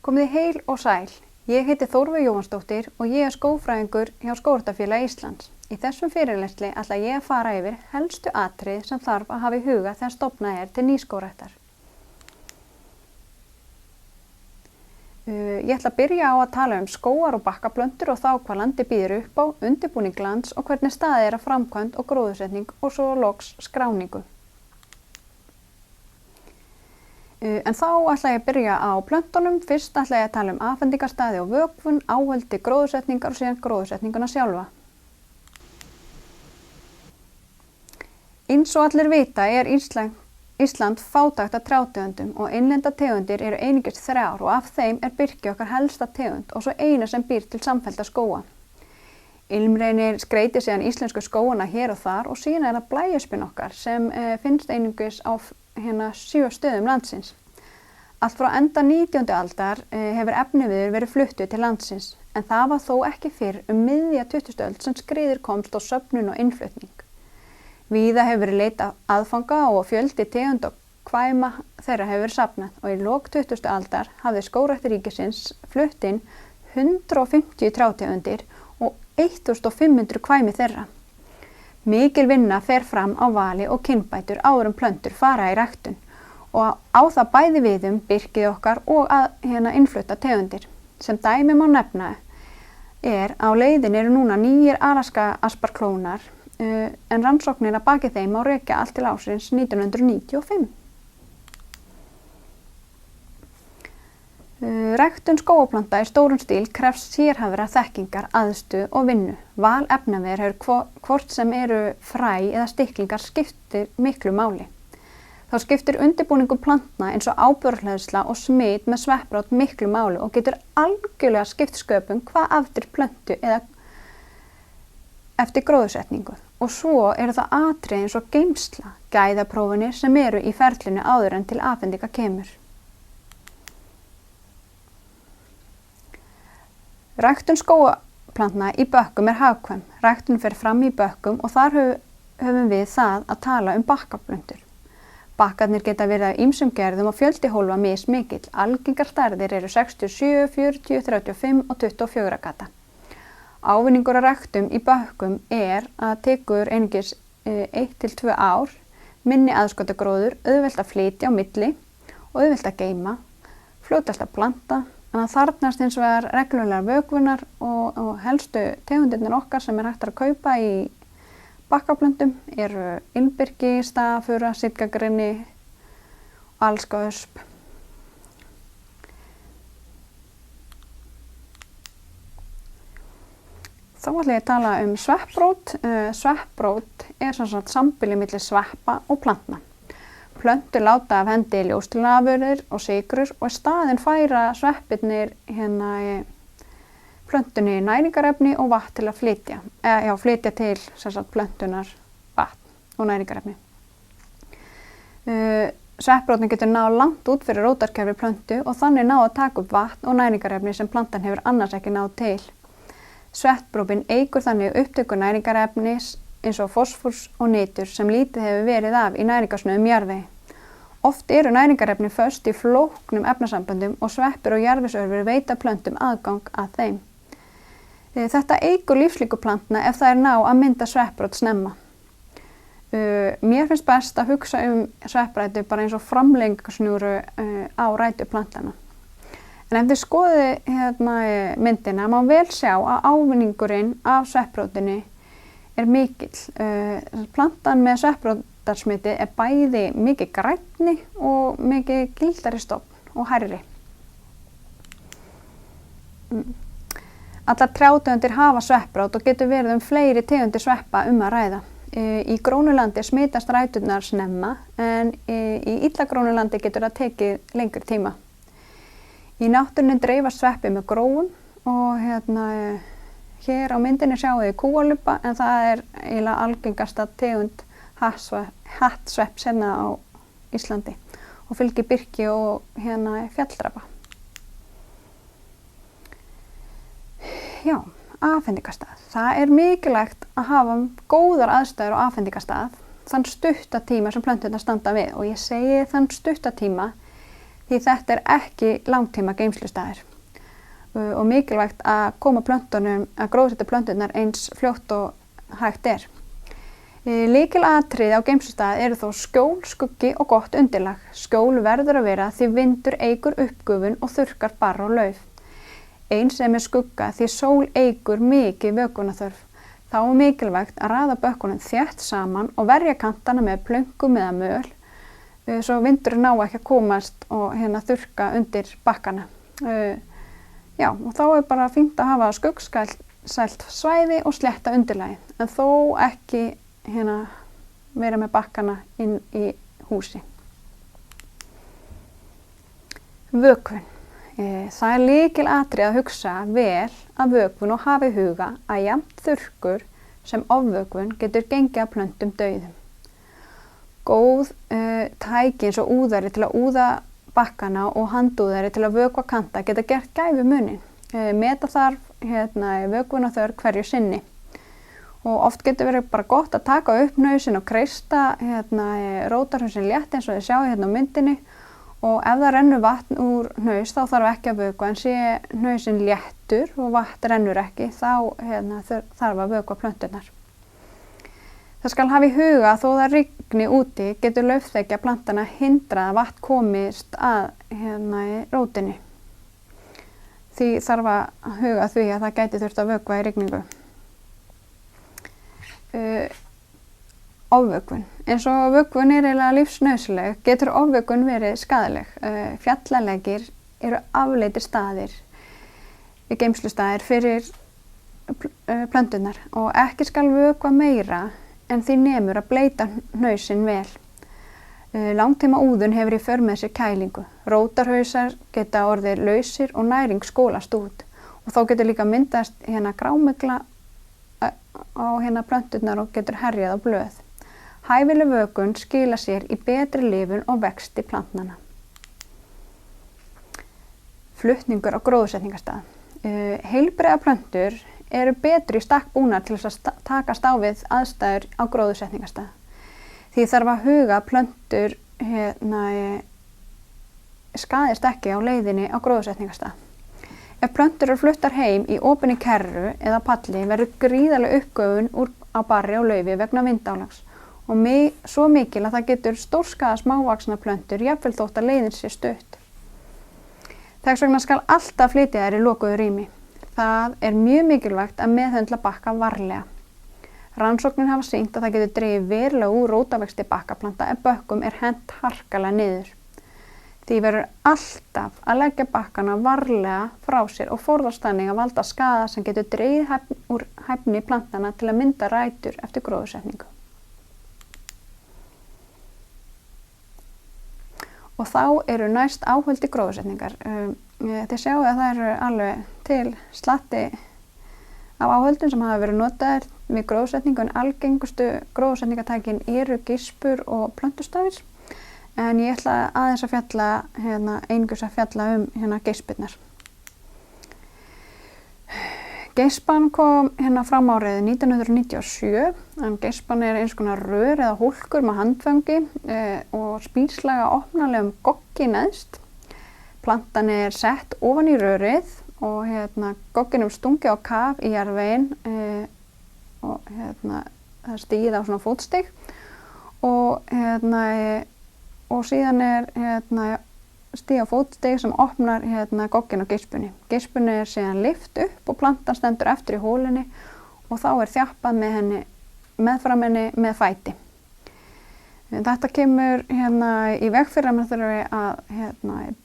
Komið þið heil og sæl. Ég heiti Þórveig Jóhannsdóttir og ég er skógfræðingur hjá Skógræktarfélagi Íslands. Í þessum fyrirlestri ætla ég að fara yfir helstu atriði sem þarf að hafa í huga þegar stofnað er til nýskógræktar. Ég ætla að byrja á að tala um skógar og bakkaplöntur og þá hvað landi býður upp á, undirbúning lands og hvernig staðið er að framkvæmd og gróðursetning og svo loks skráningu. En þá ætla ég að byrja á plöntunum. Fyrst ætla ég að tala um afhendingarstaði og vökvun, áhaldi gróðursetningar og síðan gróðursetninguna sjálfa. Eins og allir vita er Ísland fátækt af trjátegundum og innlendar tegundir eru einungis 3 og af þeim er birki okkar helsta tegund og svo eina sem býr til samfellda skóga. Ilmreynir skreytir síðan íslensku skógana hér og þar og síðan er það blæjuspinn okkar sem finnst einungis á 7 stöðum landsins. Allt frá enda 19. aldar hefur efniviður verið fluttur til landsins en það var þó ekki fyrr miðja 20. öld sem skriður komst á söfnun og innflutning. Víða hefur verið leitað aðfanga og fjöldi tegund og kvæma þeirra hefur verið safnað og í lok 20. aldar hafði Skógræktir ríkisins flutt inn 150 trjátegundir og 1500 kvæmi þeirra. Mikil vinna fer fram á vali og kynbætur áður plöntur fara í ræktun og á það bæði við birkið okkar og innflutta tegundir. Sem dæmi má nefna er á leiðin eru núna 9 alaska asparklónar en rannsóknir að baki þeim má rekja allt til ársins 1995. Ræktun skógaplanta í stórum stíl krefst sérhæfðrar þekkingar, aðstöðu og vinnu. Val efnaviðar hvort sem eru fræ eða stiklingar skiptir miklu máli. Þá skiptir undirbúningur plantna eins og áburðarhleðsla og smit með sveppbrot miklu máli og getur algjörlega skipt sköpum hvað aftur plöntu eða eftir gróðursetningu. Og svo eru það atriði eins og geymsla, gæðaprófanir sem eru í ferlinu áður en til afhendinga kemur. Ræktun skógaplantna í bökkum er hagkvæm. Ræktun fer fram í bökkum og þar höfum við það að tala um bakkaplöntur. Bakkarnir geta verið af ýmsum gerðum og fjöldi hólfa mismikill. Algengar stærðir eru 67, 40, 35 og 24 gata. Ávinningur að ræktum í bökkum er að tekur einungis 1 til 2 ár, minni aðskotagróður, auðvelt að flytja á milli og auðvelt að geyma, fljótast að planta, en það þarfnast hins vegar reglulegar vökvunar og helstu tegundirnir okkar sem er hægt að kaupa í bakkaplöntum eru ilmbirki, stafura, sitkagrynni og alskausp. Þá ætla ég að tala um svepprót. Svepprót er sambýli milli sveppa og plantna. Plöntur láta af hendi ljóstillafurðir og sykrur og í staðinn færa sveppirnir plöntunni næringarefni og vatn til að flytja til plöntunar vatn og næringarefni. Svepprótin getur náð langt út fyrir rótarkerfi plöntu og þannig náð að taka upp vatn og næringarefni sem plantan hefur annars ekki náð til. Svepprótin eykur þannig upptöku næringarefnis eins og fosfórs og nitur sem lítið hefur verið af í næringarsnauðum jarðvegi. Oft eru næringarefni föst í flóknum efnasamböndum og sveppir og jarðvegsörfur veita plöntum aðgang að þeim. Þetta eykur lífslíku plantna ef það er ná að mynda svepprót snemma. Mér finnst best að hugsa svepprætu bara eins og framlengingarsnúru á rætu plantana. En ef þið skoðið myndina má vel sjá að ávinningurinn af svepprótinni er mikill. Plantan með svepprótarsmiti er bæði mikið grænni og mikið gildari stofn og hærri. Allar trjátegundir hafa svepprót og getur verið fleiri tegundir sveppa að ræða. Í grónulandi smitast ræturnar snemma en í illa grónulandi getur það tekið lengri tíma. Í náttúrunni dreifast sveppi með gróum og hér á myndinni sjáum við kúalubba en það er eiginlega algengasta tegund hattsvepps hérna á Íslandi og fylgir birki og fjalldrapa. Já, afhendingarstað. Það er mikilvægt að hafa góðar aðstæður á afhendingarstað þann stutta tíma sem plönturnar standa við og ég segi þann stutta tíma því þetta ekki langtíma geymslustaðir og mikilvægt að koma plöntunum, að gróðursetja plönturnar eins fljótt og hægt Lykilatriði á geymslustað eru þó skjól, skuggi og gott undirlag. Skjól verður að vera því vindur eykur uppgufun og þurrkar barr og lauf. Eins með skugga því sól eykur mikið vökunarþörf. Þá mikilvægt að raða bökkunum þétt saman og verja kantana með plöngum eða möl svo vindur ná ekki að komast og þurrka undir bakkana. Og þá bara fínt að hafa skuggsælt svæði og slétta undirlagi, en þó ekki vera með bakkana inn í húsi. Vökvun. Það lykilatriði að hugsa vel að vökvun og hafa í huga að jafnt þurrkur sem ofvökvun getur gengið að plöntum dauðum. Góð tæki eins og úðari til að úða bakkana og handúðari til að vökva kanta geta gert gæfumuninn. Meta þarf vökvunarþörf hverju sinni. Og oft getur verið bara gott að taka upp hnausinn og kreista rótarhnausinn létt eins og þið sjáið á myndinni og ef það rennur vatn úr hnaus þá þarf ekki að vökva en sé hnausinn léttur og vatn rennur ekki þá þarf að vökva plönturnar. Það skal hafa í huga að þó það rigni úti getur laufþekja plantana hindrað að vatn komist að rótinni. Því þarf að huga því að það gæti þurft að vökva í rigningu. Ofvökvun. Eins og vökvun eiginlega lífsnauðsynleg getur ofvökvun verið skaðleg. Fjallalegir eru afleitir staðir, geymslustaðir fyrir plönturnar og ekki skal vökva meira en því nemur að bleyta hnausinn vel. Langtíma úðun hefur í för með sér kælingu. Rótarhausar geta orðið lausir og næring skólast út og þá getur líka myndast grámygla á plönturnar og getur herjað á blöð. Hæfileg vökun skila sér í betri lifun og vexti plantnanna. Flutningur á gróðursetningarstað. Heilbrigðar plöntur eru betri í stakk búnar til þess að takast á við aðstæður á gróðursetningarstað. Því þarf að huga að plöntur skaðist ekki á leiðinni á gróðursetningarstað. Ef plöntur eru fluttar heim í opinni kerru eða palli verður gríðarleg uppgufun á barri og laufi vegna vindálags og svo mikil að það getur stórskaða smávaxna plöntur jafnvel þótt að leiðin sé stutt. Þess vegna skal alltaf flytja þær í lokuðu rými. Það mjög mikilvægt að meðhöndla bakka varlega. Rannsóknir hafa sýnt að það getur dregið verulega úr rótavexti bakkaplanta ef bökkum hent harkalega niður. Því verður alltaf að leggja bakkana varlega frá sér og forðast þannig að valda skaða sem getur dregið úr hæfni plantana til að mynda rætur eftir gróðursetningu. Og þá eru næst áhöldi gróðursetningar. Þið sjáu að það eru alveg til slatti af áhöldum sem hafa verið notaðir við gróðursetningu en algengustu gróðursetningatækin eru gispur og plöntustafir. En ég ætla aðeins að fjalla, einungis að fjalla geispurnar. Geispan kom fram árið 1997, en geispan eins konar rör eða hólkur með handföngi og spíslega opnalegum goggi neðst. Plantan sett ofan í rörið og gogginum stungið á kaf í jarðveginn og það stigið á svona fótstig og síðan stig á fótstig sem opnar gogginn á geispunni. Geispunni síðan lyft upp og plantan stendur eftir í hólinni og þá þjappað meðfram henni með fæti. Þetta kemur í veg fyrir að maður þurfi að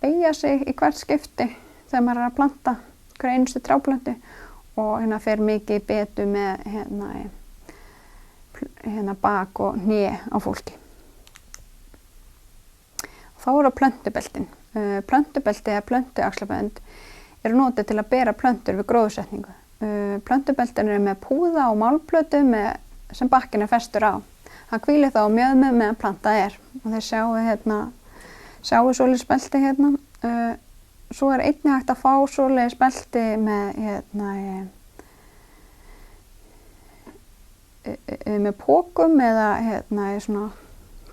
beygja sig í hvert skipti þegar maður að planta hver einustu trjáplöntu og fer mikið betur með bak og hné á fólki. Þá eru plöntubeltin. Plöntubelti eða plöntuaxlabönd eru notuð til að bera plöntur við gróðursetningu. Plöntubeltin eru með púða og málplötu sem bakkinn festur á. Hann hvílir þá á mjöðmu meðan plantað og þeir sjáu svoleiðis belti Svo einnig hægt að fá svoleiðis belti með pókum eða svona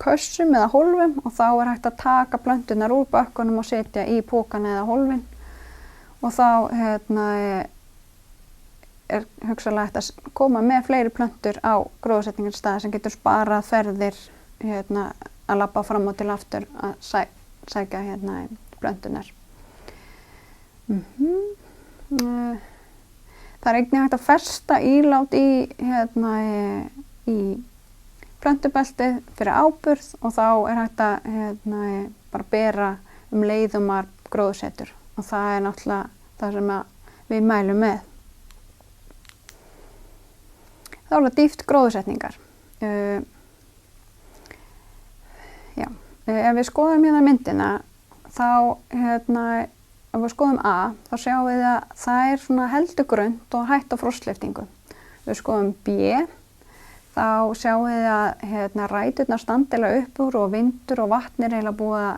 kössum eða hólfum og þá hægt að taka plönturnar úr bökkunum og setja í pókan eða hólfin og þá er hugsanlega hægt að koma með fleiri plöntur á gróðursetningarstað sem getur sparað ferðir að labba fram og til aftur að sækja plönturnar. Það einnig hægt að festa ílát í plöntubeltið fyrir áburð og þá hægt að bara bera leið og maður gróðursetur og það náttúrulega það sem við mælum með. Þá það dýpt gróðursetningar. Ef við skoðum myndina þá ef við skoðum A þá sjáum við að það svona heldur grunnt og hætt á frostlyftingu. Við skoðum B þá sjáum við að ræturnar standilega upp úr og vindur og vatn eiginlega búið að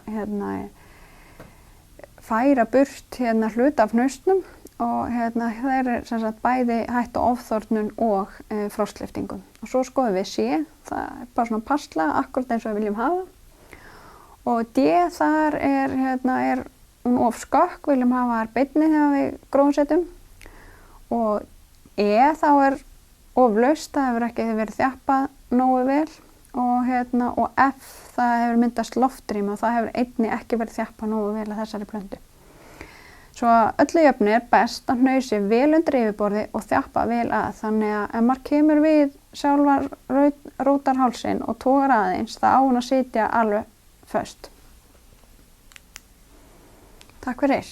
færa burt hluta af hnausnum og það sem sagt bæði hætt á ofþornun og frostlyftingu. Og svo skoðum við C, það bara svona passlega akkurat eins og við viljum hafa. Og D þar er hún of skökk, viljum hafa þar beinni þegar við gróðursetjum. Og E þá of laust, það hefur ekki verið þjappað nógu vel. Og F það hefur myndast loftrými og það hefur einnig ekki verið þjappað nógu vel að þessari plöntu. Svo öllu jöfnu er best að hnausi vel undir yfirborði og þjappa vel að. Þannig að ef maður kemur við sjálfar rótarhálsinn og togar aðeins, þá á hún að sitja alveg föst. Takk fyrir.